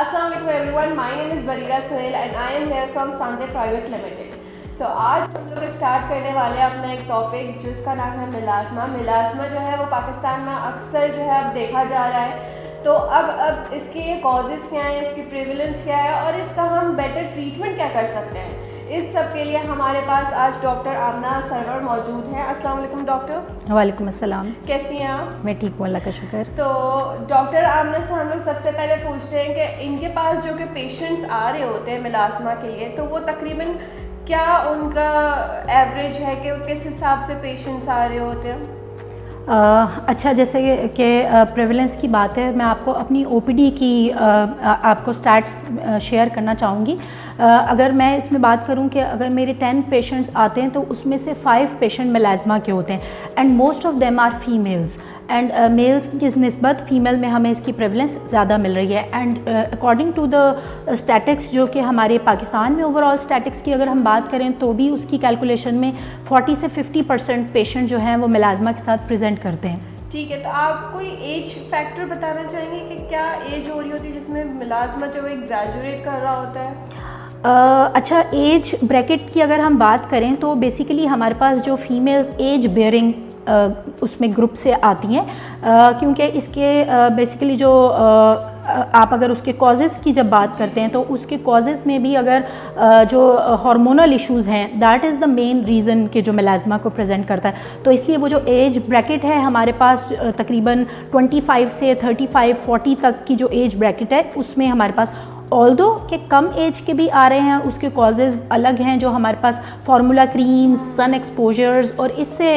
Assalamualaikum everyone, my name is Barira Sohail and I am here from Sunday Private Limited. So आज हम लोग start करने वाले हैं अपना एक टॉपिक जिसका नाम है मिलास्मा। मिलास्मा जो है वो पाकिस्तान में अक्सर जो है अब देखा जा रहा है। तो अब इसके कॉजेज़ क्या हैं, इसकी प्रेवलेंस क्या है और इसका हम बेटर ट्रीटमेंट क्या कर सकते हैं, इस सब के लिए हमारे पास आज डॉक्टर आमना सरवर मौजूद हैं। अस्सलाम वालेकुम डॉक्टर। वालेकुम अस्सलाम। कैसी हैं आप? मैं ठीक हूँ, अल्लाह का शुक्र। तो डॉक्टर आमना से हम लोग सबसे पहले पूछते हैं कि इनके पास जो कि पेशेंट्स आ रहे होते हैं मिलास्मा के लिए, तो वो तकरीबन क्या उनका एवरेज है कि किस हिसाब से पेशेंट्स आ रहे होते हैं? अच्छा, जैसे कि प्रेवलेंस की बात है, मैं आपको अपनी ओपीडी की आपको स्टैट्स शेयर करना चाहूँगी। अगर मैं इसमें बात करूं कि अगर मेरे 10 पेशेंट्स आते हैं तो उसमें से 5 पेशेंट मिलाज्मा के होते हैं and most of them are females and males की निस्बत फ़ीमेल में हमें इसकी प्रेवलेंस ज़्यादा मिल रही है। And according to the statics जो कि हमारे पाकिस्तान में ओवरऑल स्टैटिक्स की अगर हम बात करें तो भी उसकी कैलकुलेशन में 40 से 50% पेशेंट जो हैं वो मिलाज्मा के साथ प्रेजेंट करते हैं। ठीक है, तो आप कोई एज फैक्टर बताना चाहेंगे कि क्या एज हो रही होती है जिसमें मिलाज्मा जो एग्जैजुरेट कर रहा होता है? अच्छा, एज ब्रैकेट की अगर हम बात करें तो बेसिकली हमारे पास जो फीमेल्स एज बेयरिंग उसमें ग्रुप से आती हैं, क्योंकि इसके बेसिकली जो आप अगर उसके कॉजेज़ की जब बात करते हैं तो उसके कॉजेज़ में भी अगर जो हार्मोनल इश्यूज़ हैं that is the main reason कि जो मिलाज्मा को प्रेजेंट करता है। तो इसलिए वो जो एज ब्रैकेट है हमारे पास तकरीबन 25 से 35-40 तक की जो एज ब्रैकेट है उसमें हमारे पास ऑल्दो के कम एज के भी आ रहे हैं, उसके कॉजेज़ अलग हैं जो हमारे पास फार्मूला क्रीम्स, सन एक्सपोजर्स और इससे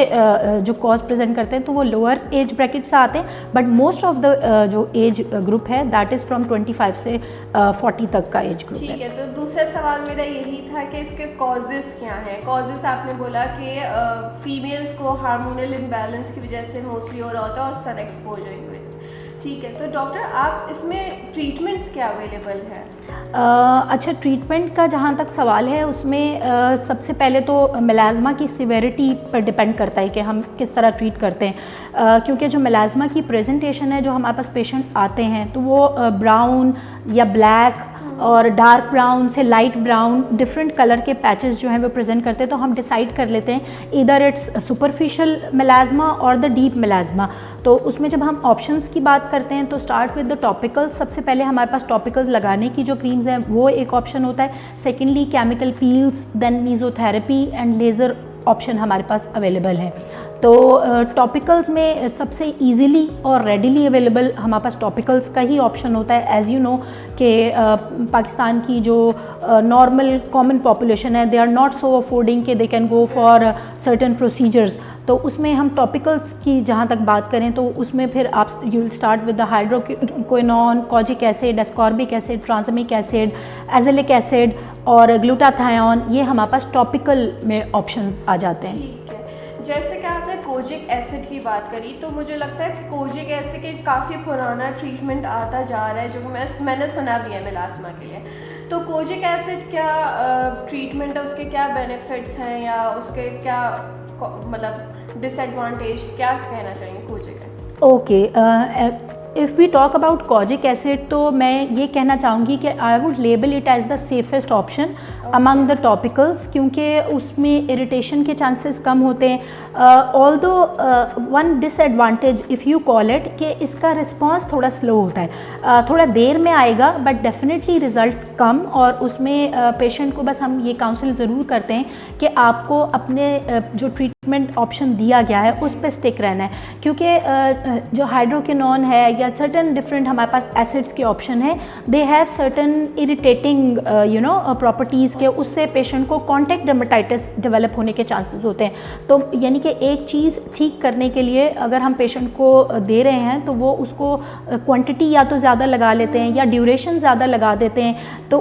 जो कॉज प्रेजेंट करते हैं तो वो लोअर एज ब्रैकेट से आते हैं। बट मोस्ट ऑफ द जो एज ग्रुप है दैट इज़ फ्रॉम 25 से 40 तक का एज ग्रुप है। ठीक है, तो दूसरा सवाल मेरा यही था कि इसके कॉजेज़ क्या हैं। कॉजेज़ आपने बोला कि फीमेल्स को हार्मोनल इम्बैलेंस की वजह से मोस्टली हो रहा होता है और सन एक्सपोजर की वजह से। ठीक है, तो डॉक्टर आप इसमें ट्रीटमेंट्स क्या अवेलेबल है? अच्छा, ट्रीटमेंट का जहाँ तक सवाल है उसमें सबसे पहले तो मिलाज्मा की सिवेरिटी पर डिपेंड करता है कि हम किस तरह ट्रीट करते हैं, क्योंकि जो मिलाज्मा की प्रेजेंटेशन है जो हमारे पास पेशेंट आते हैं तो वो ब्राउन या ब्लैक और डार्क ब्राउन से लाइट ब्राउन डिफरेंट कलर के पैचेस जो हैं वो प्रेजेंट करते हैं। तो हम डिसाइड कर लेते हैं इधर इट्स सुपरफिशियल मिलाज्मा और द डीप मिलाज्मा। तो उसमें जब हम ऑप्शंस की बात करते हैं तो स्टार्ट विद द टॉपिकल्स। सबसे पहले हमारे पास टॉपिकल्स लगाने की जो क्रीम्स हैं वो एक ऑप्शन होता है। Secondly chemical peels, then mesotherapy and laser option हमारे पास अवेलेबल है। तो टॉपिकल्स में सबसे इजीली और रेडीली अवेलेबल हमारे पास टॉपिकल्स का ही ऑप्शन होता है। एज़ यू नो कि पाकिस्तान की जो नॉर्मल कॉमन पॉपुलेशन है they are not so affording कि they can go for certain procedures. तो उसमें हम टॉपिकल्स की जहाँ तक बात करें तो उसमें फिर आप you will start with the hydroquinone, kojic acid, ascorbic acid, tranexamic acid, azelaic acid और ग्लूटाथायोन, ये हमारे पास टॉपिकल में ऑप्शंस आ जाते हैं। ठीक है, जैसे कि आपने कोजिक एसिड की बात करी तो मुझे लगता है कि कोजिक एसिड के काफ़ी पुराना ट्रीटमेंट आता जा रहा है जो मैंने सुना भी है मिलास्मा के लिए। तो कोजिक एसिड क्या ट्रीटमेंट है, उसके क्या बेनिफिट्स हैं या उसके क्या मतलब डिसएडवांटेज, क्या कहना चाहिए kojic acid? Okay, if we talk about kojic acid तो मैं ये कहना चाहूँगी कि I would label it as the safest option among the topicals, क्योंकि उसमें इरिटेशन के चांसेस कम होते हैं। Although one disadvantage if you call it कि इसका रिस्पांस थोड़ा स्लो होता है, थोड़ा देर में आएगा बट डेफिनेटली रिज़ल्ट्स कम। और उसमें पेशेंट को बस हम ये काउंसिल ज़रूर करते हैं कि आपको अपने जो ट्रीटमेंट ऑप्शन दिया गया है उस पर स्टिक रहना है, क्योंकि जो हाइड्रोक्विनोन है या सर्टन डिफरेंट हमारे पास एसिड्स के ऑप्शन है, they have certain irritating properties के, उससे पेशेंट को कॉन्टैक्ट डर्मेटाइटिस डेवलप होने के चांसेस होते हैं। तो यानी कि एक चीज़ ठीक करने के लिए अगर हम पेशेंट को दे रहे हैं तो वो उसको क्वांटिटी या तो ज़्यादा लगा लेते हैं या ड्यूरेशन ज़्यादा लगा देते हैं। तो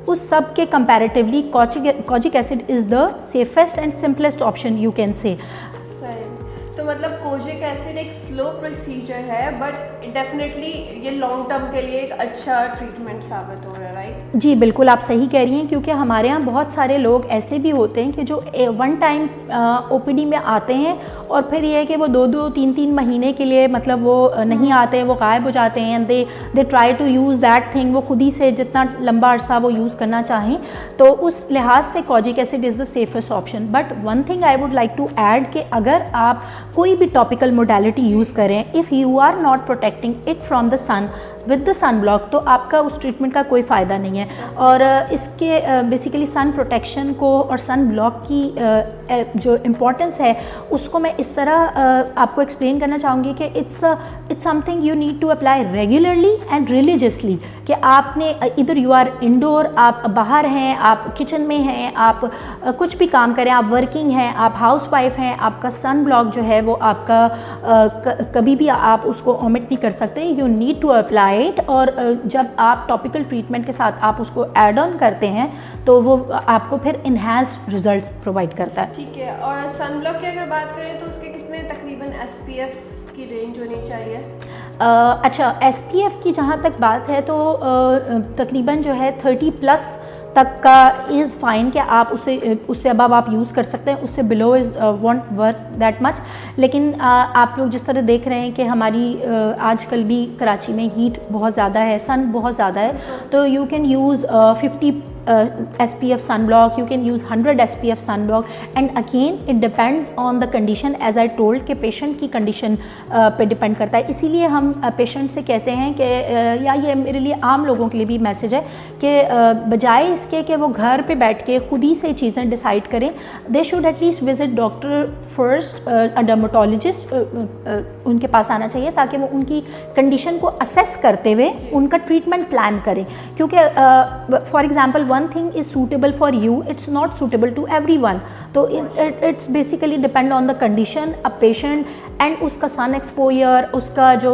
उस सब के comparatively kojic acid is the safest and simplest option you can say. तो मतलब कोजिक एसिड एक स्लो प्रोसीजर है, बट डेफिनेटली ये लॉन्ग टर्म के लिए एक अच्छा ट्रीटमेंट साबित हो रहा है, राइट? जी बिल्कुल, आप सही कह रही हैं, क्योंकि हमारे यहाँ बहुत सारे लोग ऐसे भी होते हैं कि जो वन टाइम ओपीडी में आते हैं और फिर ये है कि वो 2-2 3-3 महीने के लिए मतलब वो नहीं आते हैं, वो गायब हो जाते हैं। They try to use that thing, वो खुद ही से जितना लंबा अरसा वो यूज़ करना चाहें, तो उस लिहाज से kojic acid is the safest option. But one thing I would like to add कि अगर आप कोई भी टॉपिकल मोडालिटी यूज़ करें, if you are not protecting it from the sun with the sun block, तो आपका उस ट्रीटमेंट का कोई फ़ायदा नहीं है। और इसके बेसिकली सन प्रोटेक्शन को और सन ब्लॉक की जो इम्पोर्टेंस है उसको मैं इस तरह आपको एक्सप्लेन करना चाहूँगी कि it's something you need to apply regularly and religiously. कि आपने इधर यू आर इंडोर, आप बाहर हैं, आप किचन में हैं, आप कुछ भी काम करें, आप वर्किंग हैं, आप हाउस वाइफ हैं, आपका सन ब्लॉक जो है वो आपका कभी भी आप उसको ओमिट नहीं कर सकते। You need to apply it, और जब आप टॉपिकल ट्रीटमेंट के साथ आप उसको ऐड ऑन करते हैं तो वो आपको फिर इन्हांस्ड रिजल्ट्स प्रोवाइड करता है। ठीक है, और सन ब्लॉक की अगर बात करें तो उसके कितने तकरीबन SPF की रेंज होनी चाहिए? अच्छा, SPF की जहाँ तक बात है तो तकरीबन जो है 30+ तक का इज़ फाइन कि आप उससे अब आप यूज़ कर सकते हैं, उससे below is want work that much. लेकिन आप लोग जिस तरह देख रहे हैं कि हमारी आजकल भी कराची में हीट बहुत ज़्यादा है, सन बहुत ज़्यादा है, तो you can use 50 SPF sun block, you can use 100 SPF sun block, and again it depends on the condition, as I told कि पेशेंट की कंडीशन पे डिपेंड करता है। इसीलिए हम पेशेंट से कहते हैं कि या ये मेरे लिए आम लोगों के लिए भी मैसेज है कि बजाय इसके कि वो घर पे बैठ के खुद ही से चीज़ें डिसाइड करें, they should at least visit doctor first, dermatologist, उनके पास आना चाहिए ताकि वो उनकी कंडीशन को असेस करते हुए उनका ट्रीटमेंट प्लान करें। क्योंकि for example one thing is suitable for you, it's not suitable to everyone, तो it's basically depend on the condition a patient and उसका सन एक्सपोजर, उसका जो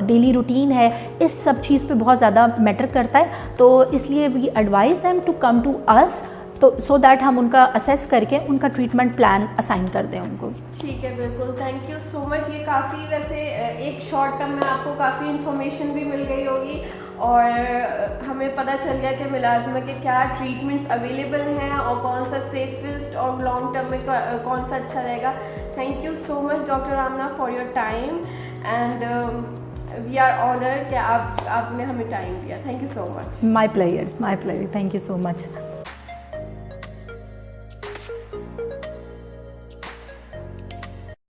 डेली रूटीन है, इस सब चीज़ पे बहुत ज़्यादा मैटर करता है। तो इसलिए we advise them to come to us, तो सो दैट हम उनका असेस करके उनका ट्रीटमेंट प्लान असाइन कर दें उनको। ठीक है, बिल्कुल, थैंक यू सो मच। ये काफ़ी वैसे एक शॉर्ट टर्म में आपको काफ़ी इन्फॉर्मेशन भी मिल गई होगी और हमें पता चल गया कि मिलाज़मा के क्या ट्रीटमेंट्स अवेलेबल हैं और कौन सा सेफेस्ट और लॉन्ग टर्म में कौन सा अच्छा रहेगा। Thank you so much doctor Aamna for your time, and we are honoured कि आपने हमें टाइम दिया। Thank you so much. My players, thank you so much.